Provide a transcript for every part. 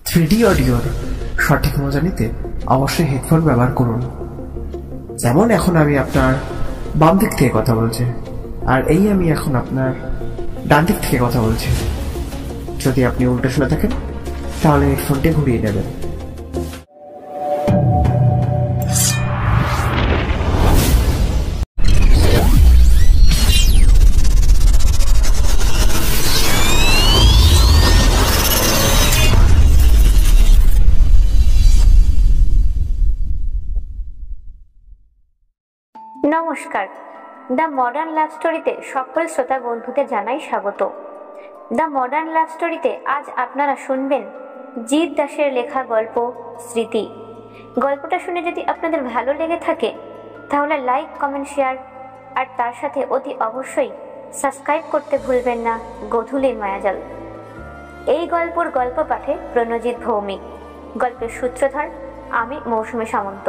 3D অডিওর সঠিক মজা নিতে অবশ্যই হেডফোন ব্যবহার করুন। যেমন এখন আমি আপনার বাম দিক থেকে কথা বলছি, আর এই আমি এখন আপনার ডান দিক থেকে কথা বলছি। যদি আপনি উল্টো শুনে থাকেন তাহলে হেডফোনটি ঘুরিয়ে নেবেন। নমস্কার, দ্য মডার্ন লাভ স্টোরিতে সকল শ্রোতা বন্ধুদের জানাই স্বাগত। দ্য মডার্ন লাভ স্টোরিতে আজ আপনারা শুনবেন জিৎ দাসের লেখা গল্প স্মৃতি। গল্পটা শুনে যদি আপনাদের ভালো লেগে থাকে তাহলে লাইক, কমেন্ট, শেয়ার আর তার সাথে অতি অবশ্যই সাবস্ক্রাইব করতে ভুলবেন না গধূলির মায়াজাল। এই গল্পের গল্প পাঠে প্রণজিৎ ভৌমিক, গল্পের সূত্রধর আমি মৌসুমী সামন্ত।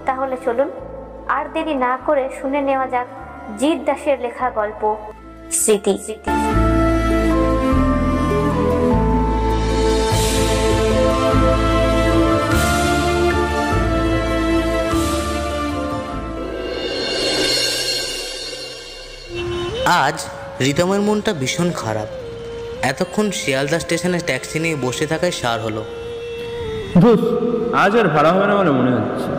তাহলে চলুন আর দেরি না করে শুনে নেওয়া যাক জিৎ দাসের লেখা গল্প স্মৃতি। আজ রিতমের মনটা ভীষণ খারাপ। এতক্ষণ শিয়ালদা স্টেশনে ট্যাক্সি নিয়ে বসে থাকায় সার হলো। ধুস, আজ আর ভাড়া হবে না বলে মনে হচ্ছে।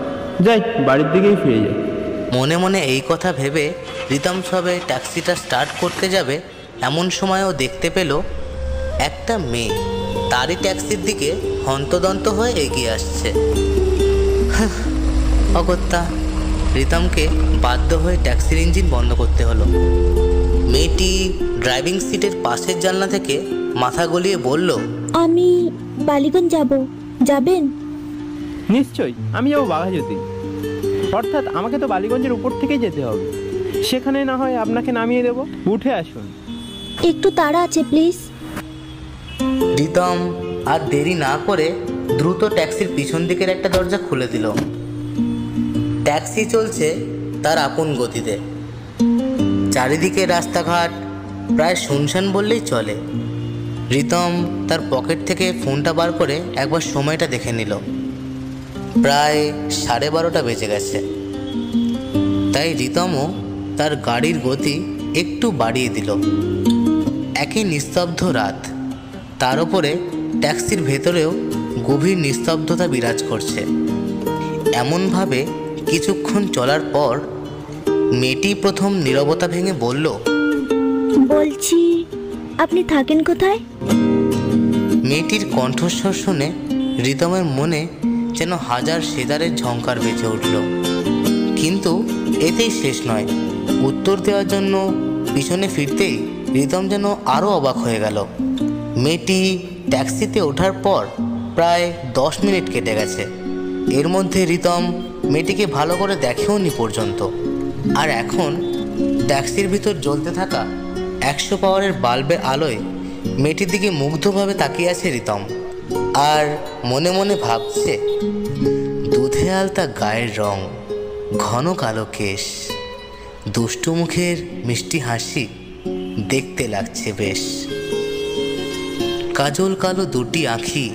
যাই, বাড়ির দিকেই ফিরে যাই। মনে মনে এই কথা ভেবে রিতম সবে ট্যাক্সিটা স্টার্ট করতে যাবে, এমন সময়ও দেখতে পেল একটা মেয়ে তারই ট্যাক্সির দিকে হন্তদন্ত হয়ে এগিয়ে আসছে। অগত্যা রিতমকে বাধ্য হয়ে ট্যাক্সির ইঞ্জিন বন্ধ করতে হলো। মেয়েটি ড্রাইভিং সিটের পাশের জানলা থেকে মাথা গলিয়ে বলল, আমি বালিগঞ্জ যাব, যাবেন? নিশ্চয়ই, আমি যাবো বাঘাযতীন। অর্থাৎ আমাকে তো বালিগঞ্জের উপর থেকেই যেতে হবে। সেখানে না হয় আপনাকে নামিয়ে দেব, উঠে আসুন। একটু তাড়া আছে, প্লিজ। রিতম আর দেরি না করে দ্রুত ট্যাক্সির পিছন দিকের একটা দরজা খুলে দিল। ট্যাক্সি চলছে তার আপন গতিতে। চারিদিকে রাস্তাঘাট প্রায় শুনশান বললেই চলে। রিতম তার পকেট থেকে ফোনটা বার করে একবার সময়টা দেখে নিল। প্রায় 12:30 বেজে গেছে। তাই রিতমও তার গাড়ির গতি একটু বাড়িয়ে দিল। একই নিস্তব্ধ রাত, তার উপরে ট্যাক্সির ভেতরেও গভীর নিস্তব্ধতা বিরাজ করছে। এমনভাবে কিছুক্ষণ চলার পর মেয়েটি প্রথম নীরবতা ভেঙে বলল, বলছি, আপনি থাকেন কোথায়? মেয়েটির কণ্ঠস্বর শুনে রিতমের মনে যেন হাজার সেতারের ঝংকার বেজে উঠল। কিন্তু এতেই শেষ নয়। উত্তর দেওয়ার জন্য পিছনে ফিরতেই রিতম যেন আরও অবাক হয়ে গেল। মেয়েটি ট্যাক্সিতে ওঠার পর প্রায় 10 মিনিট কেটে গেছে। এর মধ্যে রিতম মেয়েটিকে ভালো করে দেখেওনি পর্যন্ত। আর এখন ট্যাক্সির ভিতর জ্বলতে থাকা 100 পাওয়ারের বাল্বের আলোয় মেয়েটির দিকে মুগ্ধভাবে তাকিয়ে আছে রিতম। আর মনে মনে ভাবছে, দুধে আলতা গায়ের রং, ঘন কালো কেশ, দুষ্টু মুখের মিষ্টি হাসি, দেখতে লাগছে বেশ। কাজল কালো দুটি আঁখি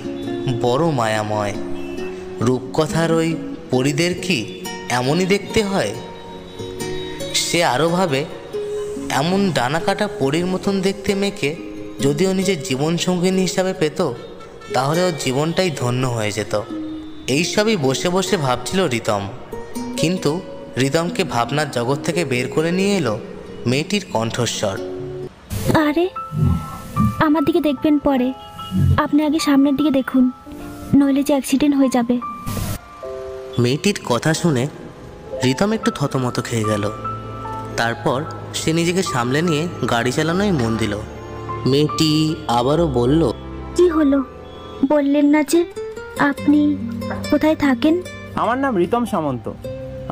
বড় মায়াময়, রূপকথার ওই পরীদের কি এমনই দেখতে হয়? সে আরও ভাবে, এমন ডানা কাটা পরীর মতন দেখতে মেয়েকে যদিও নিজের জীবনসঙ্গিনী হিসাবে পেত তাহলে ওর জীবনটাই ধন্য হয়ে যেত। এইসবই বসে বসে ভাবছিল রিতম। কিন্তু রিতমকে ভাবনার জগৎ থেকে বের করে নিয়ে এলো মেয়েটির কণ্ঠস্বর। আরে, আমার দিকে দেখবেন পরে, আপনি আগে সামনের দিকে দেখুন, নইলে যে অ্যাক্সিডেন্ট হয়ে যাবে। মেয়েটির কথা শুনে রিতম একটু থতমত খেয়ে গেল। তারপর সে নিজেকে সামলে নিয়ে গাড়ি চালানোয় মন দিল। মেয়েটি আবারও বলল, কি হলো, বললেন না যে আপনি কোথায় থাকেন? আমার নাম রিতম সামন্ত,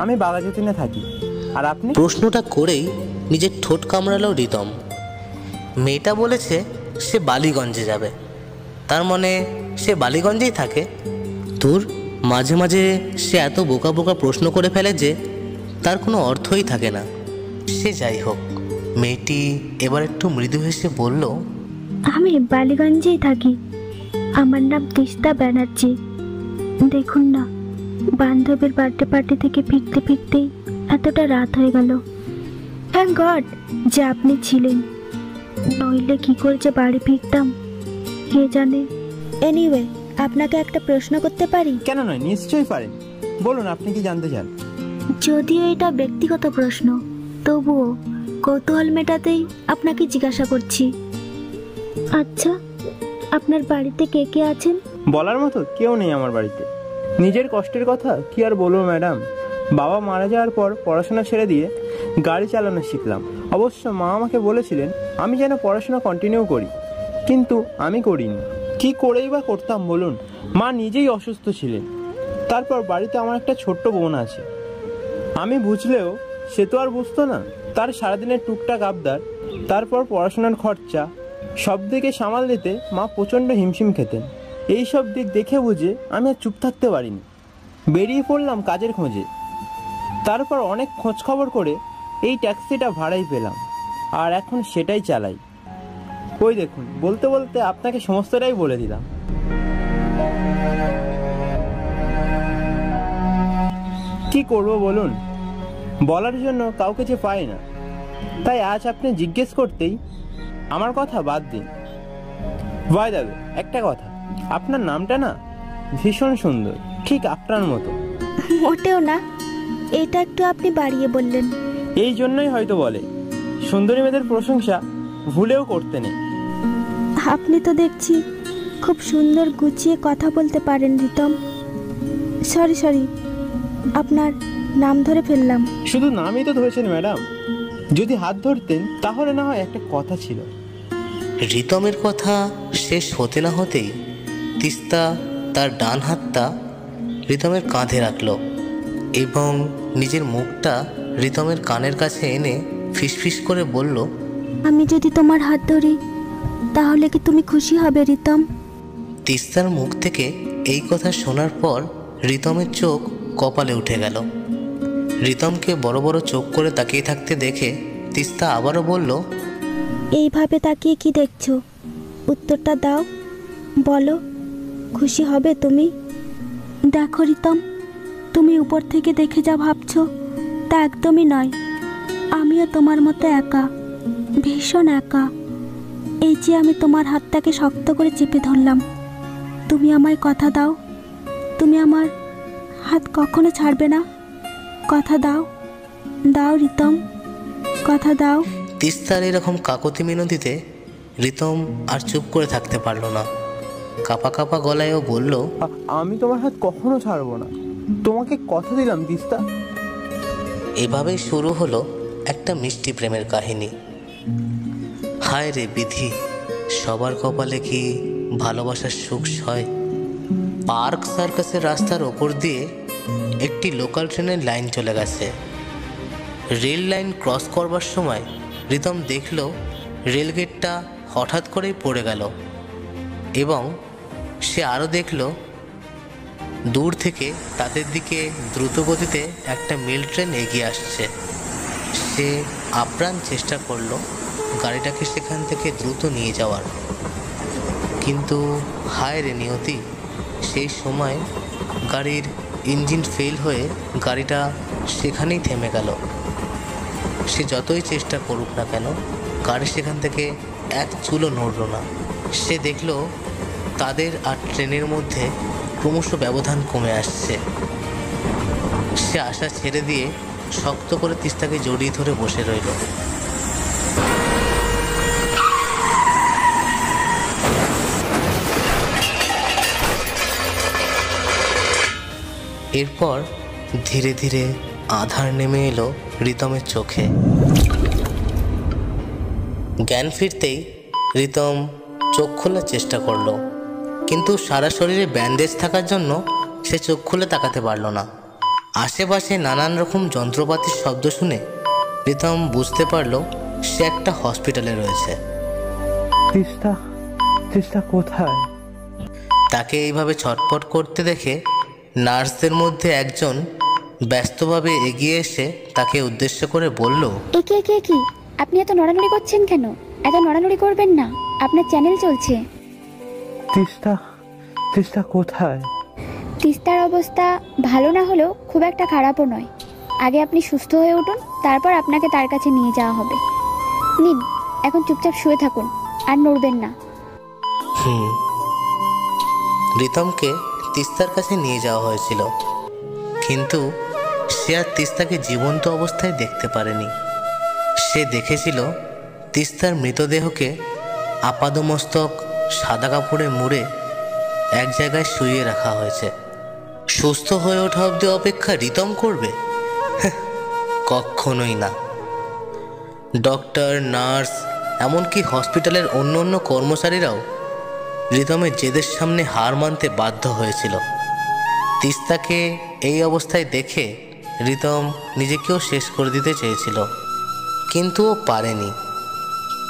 আমি বাঘাযতীনে থাকি। আর আপনি? প্রশ্নটা করেই নিজের ঠোঁট কামড়ালো রিতম। মেয়েটা বলেছে সে বালিগঞ্জে যাবে, তার মনে সে বালিগঞ্জেই থাকে। দূর, মাঝে মাঝে সে এত বোকা বোকা প্রশ্ন করে ফেলে যে তার কোনো অর্থই থাকে না। সে যাই হোক, মেয়েটি এবার একটু মৃদু হেসে বলল, আমি বালিগঞ্জেই থাকি। আমার নাম তিস্তা ব্যানার্জি। দেখুন না, বান্ধবীর বার্থডে পার্টি থেকে ফিরতে ফিরতেই এতটা রাত হয়ে গেল। থ্যাংক গড যে আপনি ছিলেন, নইলে কি করে যে বাড়ি ফিরতাম কে জানে। এনিওয়ে, আপনাকে একটা প্রশ্ন করতে পারি? কেন নয়, নিশ্চয়ই পারেন। বলুন, আপনি কি জানতে চান? যদিও এটা ব্যক্তিগত প্রশ্ন, তবুও কৌতূহল মেটাতেই আপনাকে জিজ্ঞাসা করছি। আচ্ছা, আপনার বাড়িতে কে কে আছেন? বলার মতো কেউ নেই আমার বাড়িতে। নিজের কষ্টের কথা কি আর বলবো ম্যাডাম। বাবা মারা যাওয়ার পর পড়াশোনা ছেড়ে দিয়ে গাড়ি চালানো শিখলাম। অবশ্য মা আমাকে বলেছিলেন আমি যেন পড়াশোনা কন্টিনিউ করি, কিন্তু আমি করিনি। কি করেই বা করতাম বলুন? মা নিজেই অসুস্থ ছিলেন। তারপর বাড়িতে আমার একটা ছোট্ট বোন আছে। আমি বুঝলেও সে তো আর বুঝতো না। তার সারাদিনের টুকটাক আবদার, তারপর পড়াশোনার খরচা, সব দিকে সামাল দিতে মা প্রচণ্ড হিমশিম খেতেন। এই সব দিক দেখে বুঝে আমি আর চুপ থাকতে পারিনি। বেরিয়ে পড়লাম কাজের খোঁজে। তারপর অনেক খোঁজ খবর করে এই ট্যাক্সিটা ভাড়াই পেলাম, আর এখন সেটাই চালাই। ওই দেখুন, বলতে বলতে আপনাকে সমস্তটাই বলে দিলাম। কি করব বলুন? বলার জন্য কাউকে যে পাই না। তাই আজ আপনি জিজ্ঞেস করতেই আমার কথা বাদ দিন। বাই দ্য ওয়ে, একটা কথা, আপনার নামটা না ভীষণ সুন্দর, ঠিক আপনার মতো। মোটেও না, এটা একটু আপনি বাড়িয়ে বললেন। এই জন্যই হয়তো বলে সুন্দরী মেয়েদের প্রশংসা ভুলেও করতে নেই। আপনি তো দেখছি খুব সুন্দর গুছিয়ে কথা বলতে পারেন রিতম। সরি, আপনার নাম ধরে ফেললাম। শুধু নামই তো ধরেছেন ম্যাডাম, যদি হাত ধরতেন তাহলে না হয় একটা কথা ছিল। রিতমের কথা শেষ হতে না হতেই তিস্তা তার ডান হাতটা রিতমের কাঁধে রাখল এবং নিজের মুখটা রিতমের কানের কাছে এনে ফিসফিস করে বলল, আমি যদি তোমার হাত ধরি তাহলে কি তুমি খুশি হবে রিতম? তিস্তার মুখ থেকে এই কথা শোনার পর রিতমের চোখ কপালে উঠে গেল। রিতমকে বড় বড় চোখ করে তাকিয়ে থাকতে দেখে তিস্তা আবারও বলল, এইভাবে তাকিয়ে কি দেখছো? উত্তরটা দাও, বলো, খুশি হবে তুমি? দেখো রিতম, তুমি উপর থেকে দেখে যা ভাবছো তা একদমই নয়। আমিও তোমার মতো একা, ভীষণ একা। এই যে আমি তোমার হাতটাকে শক্ত করে চেপে ধরলাম, তুমি আমায় কথা দাও, তুমি আমার হাত কখনো ছাড়বে না। কথা দাও, দাও রিতম, কথা দাও। তিস্তার এরকম কাকতি মিনতিতে রিতম আর চুপ করে থাকতে পারল না। কাপা কাপা গলায়ও বলল, আমি তোমার হাত কখনো ছাড়বো না, তোমাকে কথা দিলাম তিস্তা। এভাবেই শুরু হলো একটা মিষ্টি প্রেমের কাহিনী। হায় রে বিধি, সবার কপালে কি ভালোবাসার সুখ সয়? পার্ক সার্কাসের রাস্তার ওপর দিয়ে একটি লোকাল ট্রেনের লাইন চলে গেছে। রেল লাইন ক্রস করবার সময় রিতম দেখল রেলগেটটা হঠাৎ করেই পড়ে গেল এবং সে আরও দেখল দূর থেকে তাদের দিকে দ্রুত গতিতে একটা মেল ট্রেন এগিয়ে আসছে। সে আপ্রাণ চেষ্টা করলো গাড়িটাকে সেখান থেকে দ্রুত নিয়ে যাওয়ার, কিন্তু হায় রে নিয়তি, সেই সময় গাড়ির ইঞ্জিন ফেল হয়ে গাড়িটা সেখানেই থেমে গেল। সে যতই চেষ্টা করুক না কেন গাড়ি সেখান থেকে এক চুলও নড়ল না। সে দেখল তাদের আর ট্রেনের মধ্যে ক্রমশ ব্যবধান কমে আসছে। সে আশা ছেড়ে দিয়ে শক্ত করে তিস্তাকে জড়িয়ে ধরে বসে রইল। এরপর ধীরে ধীরে আধার নেমে এলো রিতমের চোখে। জ্ঞান ফিরতেই রিতম চোখ খোলার চেষ্টা করলো, কিন্তু সারা শরীরে ব্যান্ডেজ থাকার জন্য সে চোখ খুলে তাকাতে পারল না। আশেপাশে নানান রকম যন্ত্রপাতির শব্দ শুনে রিতম বুঝতে পারল সে একটা হসপিটালে রয়েছে। তিস্তা কোথায়? তাকে এইভাবে ছটফট করতে দেখে নার্সদের মধ্যে একজন ব্যস্তভাবে এগিয়ে এসে তাকে উদ্দেশ্য করে বলল, একে কি আপনি এত নড়ানড়ি করছেন কেন? এত নড়ানড়ি করবেন না, আপনার চ্যানেল চলছে। তিস্তা কোথায়? তিস্তার অবস্থা ভালো না হলেও খুব একটা খারাপও নয়। আগে আপনি সুস্থ হয়ে উঠুন, তারপর আপনাকে তার কাছে নিয়ে যাওয়া হবে। নিন, এখন চুপচাপ শুয়ে থাকুন, আর নড়বেন না। রিতমকে তিস্তার কাছে নিয়ে যাওয়া হয়েছিল, কিন্তু সে আর তিস্তাকে জীবন্ত অবস্থায় দেখতে পারেনি। সে দেখেছিল তিস্তার মৃতদেহকে আপাদমস্তক সাদা কাপড়ে মুড়ে এক জায়গায় শুইয়ে রাখা হয়েছে। সুস্থ হয়ে ওঠা অবধি অপেক্ষা রিতম করবে? কখনোই না। ডক্টর, নার্স, এমনকি হসপিটালের অন্য অন্য কর্মচারীরাও রিতমের জেদের সামনে হার মানতে বাধ্য হয়েছিল। তিস্তাকে এই অবস্থায় দেখে রিতম নিজেকেও শেষ করে দিতে চেয়েছিল, কিন্তু ও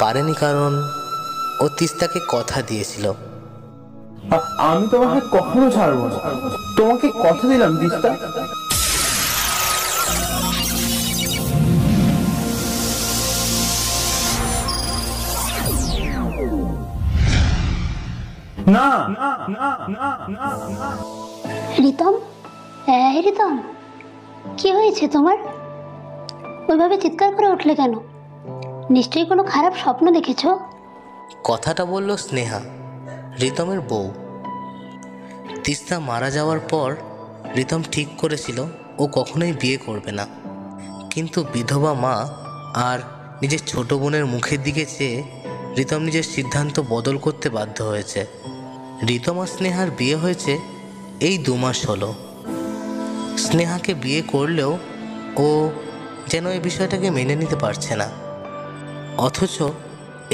পারেনি কারণ ও তিস্তাকে কথা দিয়েছিল। আমি তোমাকে কখনো ছাড়বো না, তোমাকে কথা দিলাম তিস্তা। না না না না না না। রিতম, রিতম, কি হয়েছে তোমার? ওইভাবে চিৎকার করে উঠলে কেন? নিশ্চয়ই কোনো খারাপ স্বপ্ন দেখেছো? কথাটা বলল স্নেহা, রিতমের বউ। তিস্তা মারা যাওয়ার পর রিতম ঠিক করেছিল ও কখনোই বিয়ে করবে না, কিন্তু বিধবা মা আর নিজের ছোট বোনের মুখের দিকে চেয়ে রিতম নিজের সিদ্ধান্ত বদল করতে বাধ্য হয়েছে। রিতম আর স্নেহার বিয়ে হয়েছে এই 2 মাস হলো। স্নেহাকে বিয়ে করলেও ও যেন এই বিষয়টাকে মেনে নিতে পারছে না, অথচ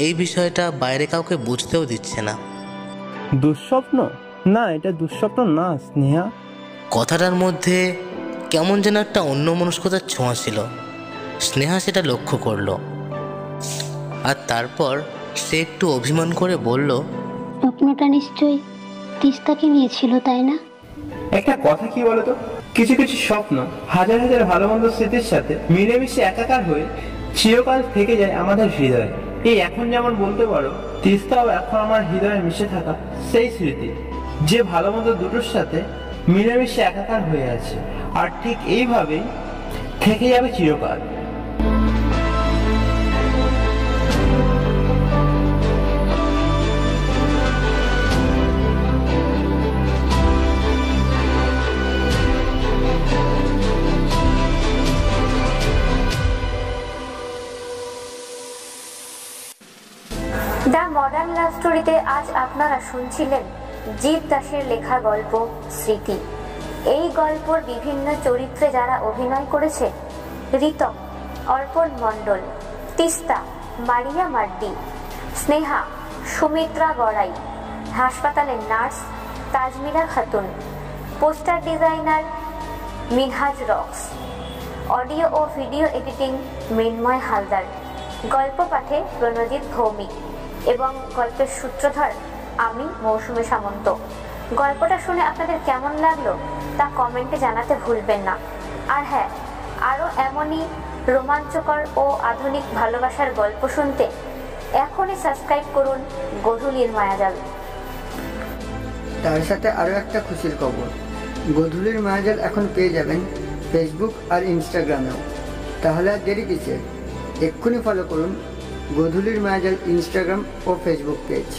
এই বিষয়টা বাইরে কাউকে বুঝতেও দিচ্ছে না। দুঃস্বপ্ন? না, এটা দুঃস্বপ্ন না স্নেহা। কথাটার মধ্যে কেমন যেন একটা অন্যমনস্কতার ছোঁয়া ছিল। স্নেহা সেটা লক্ষ্য করলো, আর তারপর সে একটু অভিমান করে বলল, স্বপ্নটা নিশ্চয়ই তিস্তাকে নিয়েছিল, তাই না? একটা কথা কি বলতো, কিছু কিছু স্বপ্ন হাজার হাজার ভালো মন্দ স্মৃতির সাথে মিলেমিশে একাকার হয়ে চিরকাল থেকে যায় আমাদের হৃদয়ে। এই এখন যেমন বলতে পারো তিস্তাও এখন আমার হৃদয়ে মিশে থাকা সেই স্মৃতি, যে ভালো মন্দ দুটোর সাথে মিলেমিশে একাকার হয়ে আছে, আর ঠিক এইভাবেই থেকে যাবে চিরকাল। দ্য মডার্ন লাভ স্টোরিতে আজ আপনারা শুনছিলেন জিৎ দাসের লেখা গল্প স্মৃতি। এই গল্পের বিভিন্ন চরিত্রে যারা অভিনয় করেছে: রিতম, অর্পণ মণ্ডল; তিস্তা, মারিয়া মার্ডি; স্নেহা, সুমিত্রা গড়াই; হাসপাতালের nurse, Tajmira Khatun; poster designer, Minhaj Rocks; audio ও ভিডিও এডিটিং, মৃন্ময় হালদার; গল্প পাঠে প্রণজিৎ ভৌমিক এবং গল্পের সূত্রধর আমি, মৌসুমী সামন্ত। গল্পটা শুনে আপনাদের কেমন লাগলো তা কমেন্টে জানাতে ভুলবেন না। আর হ্যাঁ, আরও এমনই রোমাঞ্চকর ও আধুনিক ভালোবাসার গল্প শুনতে এখনই সাবস্ক্রাইব করুন গোধূলির মায়াজাল। তার সাথে আরও একটা খুশির খবর, গোধূলির মায়াজাল এখন পেয়ে যাবেন ফেসবুক আর ইনস্টাগ্রামেও। তাহলে আর দেরি কিসের, এক্ষুনি ফলো করুন গোধূলির মায়াজাল ইনস্টাগ্রাম ও ফেসবুক পেজ।